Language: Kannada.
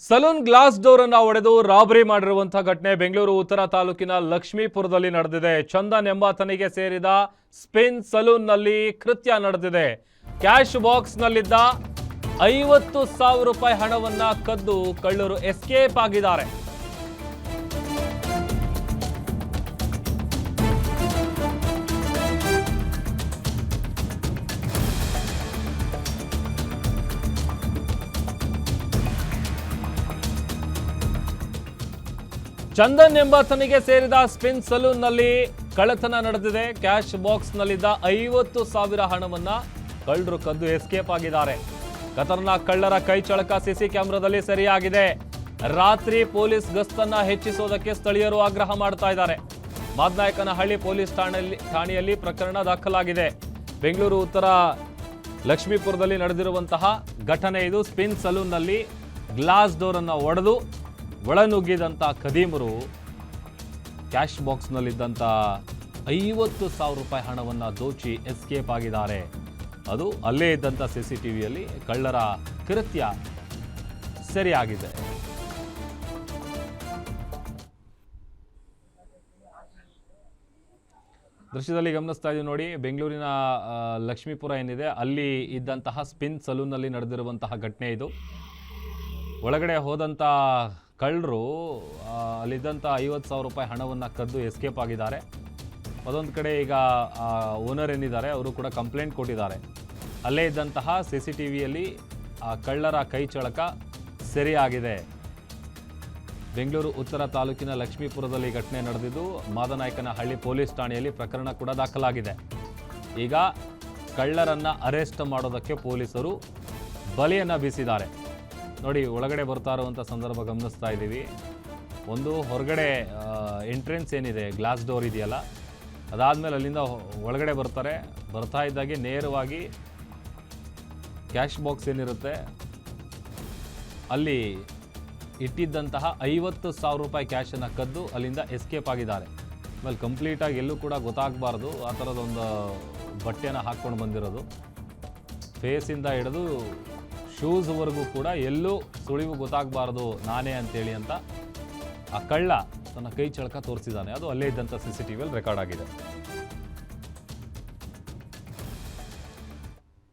ಸಲೂನ್ ಗ್ಲಾಸ್ ಡೋರ್ ಅನ್ನು ಒಡೆದು ರಾಬರಿ ಮಾಡಿರುವಂತಹ ಘಟನೆ ಬೆಂಗಳೂರು ಉತ್ತರ ತಾಲೂಕಿನ ಲಕ್ಷ್ಮೀಪುರದಲ್ಲಿ ನಡೆದಿದೆ. ಚಂದನ್ ಎಂಬಾತನಿಗೆ ಸೇರಿದ ಸ್ಪಿನ್ ಸಲೂನ್ ನಲ್ಲಿ ಕೃತ್ಯ ನಡೆದಿದೆ. ಕ್ಯಾಶ್ ಬಾಕ್ಸ್ ನಲ್ಲಿದ್ದ 50,000 ರೂಪಾಯಿ ಹಣವನ್ನ ಕದ್ದು ಕಳ್ಳರು ಎಸ್ಕೇಪ್ ಆಗಿದ್ದಾರೆ. ಚಂದನ್ ಎಂಬಾತನಿಗೆ ಸೇರಿದ ಸ್ಪಿನ್ ಸಲೂನ್ ನಲ್ಲಿ ಕಳ್ಳತನ ನಡೆದಿದೆ. ಕ್ಯಾಶ್ ಬಾಕ್ಸ್ ನಲ್ಲಿದ್ದ 50,000 ಹಣವನ್ನ ಕಳ್ಳರು ಕದ್ದು ಎಸ್ಕೇಪ್ ಆಗಿದ್ದಾರೆ. ಖತರ್ನಾಕ್ ಕಳ್ಳರ ಕೈ ಚಳಕ ಸಿಸಿ ಕ್ಯಾಮೆರಾದಲ್ಲಿ ಸೆರೆಯಾಗಿದೆ. ರಾತ್ರಿ ಪೊಲೀಸ್ ಗಸ್ತನ್ನ ಹೆಚ್ಚಿಸೋದಕ್ಕೆ ಸ್ಥಳೀಯರು ಆಗ್ರಹ ಮಾಡ್ತಾ ಇದ್ದಾರೆ. ಮಾದನಾಯಕನಹಳ್ಳಿ ಪೊಲೀಸ್ ಠಾಣೆಯಲ್ಲಿ ಪ್ರಕರಣ ದಾಖಲಾಗಿದೆ. ಬೆಂಗಳೂರು ಉತ್ತರ ಲಕ್ಷ್ಮೀಪುರದಲ್ಲಿ ನಡೆದಿರುವಂತಹ ಘಟನೆ ಇದು. ಸ್ಪಿನ್ ಸಲೂನ್ ನಲ್ಲಿ ಗ್ಲಾಸ್ ಡೋರ್ ಅನ್ನ ಒಡೆದು ಒಳನುಗ್ಗಿದಂಥ ಖದೀಮರು ಕ್ಯಾಶ್ ಬಾಕ್ಸ್ನಲ್ಲಿದ್ದಂಥ 50,000 ರೂಪಾಯಿ ಹಣವನ್ನು ದೋಚಿ ಎಸ್ಕೇಪ್ ಆಗಿದ್ದಾರೆ. ಅದು ಅಲ್ಲೇ ಇದ್ದಂಥ CCTVಯಲ್ಲಿ ಕಳ್ಳರ ಕೃತ್ಯ ಸೆರೆಯಾಗಿದೆ. ದೃಶ್ಯದಲ್ಲಿ ಗಮನಿಸ್ತಾ ಇದ್ದೀವಿ ನೋಡಿ, ಬೆಂಗಳೂರಿನ ಲಕ್ಷ್ಮೀಪುರ ಏನಿದೆ ಅಲ್ಲಿ ಇದ್ದಂತಹ ಸ್ಪಿನ್ ಸಲೂನ್ನಲ್ಲಿ ನಡೆದಿರುವಂತಹ ಘಟನೆ ಇದು. ಒಳಗಡೆ ಹೋದಂಥ ಕಳ್ಳರು ಅಲ್ಲಿದ್ದಂಥ 50,000 ರೂಪಾಯಿ ಹಣವನ್ನು ಕದ್ದು ಎಸ್ಕೇಪ್ ಆಗಿದ್ದಾರೆ. ಅದೊಂದು ಕಡೆ ಈಗ ಓನರ್ ಏನಿದ್ದಾರೆ ಅವರು ಕೂಡ ಕಂಪ್ಲೇಂಟ್ ಕೊಟ್ಟಿದ್ದಾರೆ. ಅಲ್ಲೇ ಇದ್ದಂತಹ CCTVಯಲ್ಲಿ ಆ ಕಳ್ಳರ ಕೈ ಚಳಕ ಸೆರೆಯಾಗಿದೆ. ಬೆಂಗಳೂರು ಉತ್ತರ ತಾಲೂಕಿನ ಲಕ್ಷ್ಮೀಪುರದಲ್ಲಿ ಘಟನೆ ನಡೆದಿದ್ದು ಮಾದನಾಯಕನಹಳ್ಳಿ ಪೊಲೀಸ್ ಠಾಣೆಯಲ್ಲಿ ಪ್ರಕರಣ ಕೂಡ ದಾಖಲಾಗಿದೆ. ಈಗ ಕಳ್ಳರನ್ನು ಅರೆಸ್ಟ್ ಮಾಡೋದಕ್ಕೆ ಪೊಲೀಸರು ಬಲೆಯನ್ನು ಬೀಸಿದ್ದಾರೆ. ನೋಡಿ, ಒಳಗಡೆ ಬರ್ತಾ ಇರುವಂಥ ಸಂದರ್ಭ ಗಮನಿಸ್ತಾ ಇದ್ದೀವಿ. ಒಂದು ಹೊರಗಡೆ ಎಂಟ್ರೆನ್ಸ್ ಏನಿದೆ, ಗ್ಲಾಸ್ ಡೋರ್ ಇದೆಯಲ್ಲ, ಅದಾದಮೇಲೆ ಅಲ್ಲಿಂದ ಒಳಗಡೆ ಬರ್ತಾ ಇದ್ದಾಗೆ ನೇರವಾಗಿ ಕ್ಯಾಶ್ ಬಾಕ್ಸ್ ಏನಿರುತ್ತೆ ಅಲ್ಲಿ ಇಟ್ಟಿದ್ದಂತಹ 50,000 ರೂಪಾಯಿ ಕ್ಯಾಶನ್ನು ಕದ್ದು ಅಲ್ಲಿಂದ ಎಸ್ಕೇಪ್ ಆಗಿದ್ದಾರೆ. ಆಮೇಲೆ ಕಂಪ್ಲೀಟಾಗಿ ಎಲ್ಲೂ ಕೂಡ ಗೊತ್ತಾಗಬಾರ್ದು ಆ ಥರದೊಂದು ಬಟ್ಟೆನ ಹಾಕ್ಕೊಂಡು ಬಂದಿರೋದು. ಫೇಸಿಂದ ಹಿಡಿದು ಶೂಸ್ವರೆಗೂ ಕೂಡ ಎಲ್ಲೂ ಸುಳಿವು ಗೊತ್ತಾಗಬಾರ್ದು ನಾನೇ ಅಂತೇಳಿ ಅಂತ ಆ ಕಳ್ಳ ತನ್ನ ಕೈ ಚಳಕ ತೋರಿಸಿದ್ದಾನೆ. ಅದು ಅಲ್ಲೇ ಇದ್ದಂಥ CCTVಯಲ್ಲಿ ರೆಕಾರ್ಡ್ ಆಗಿದೆ.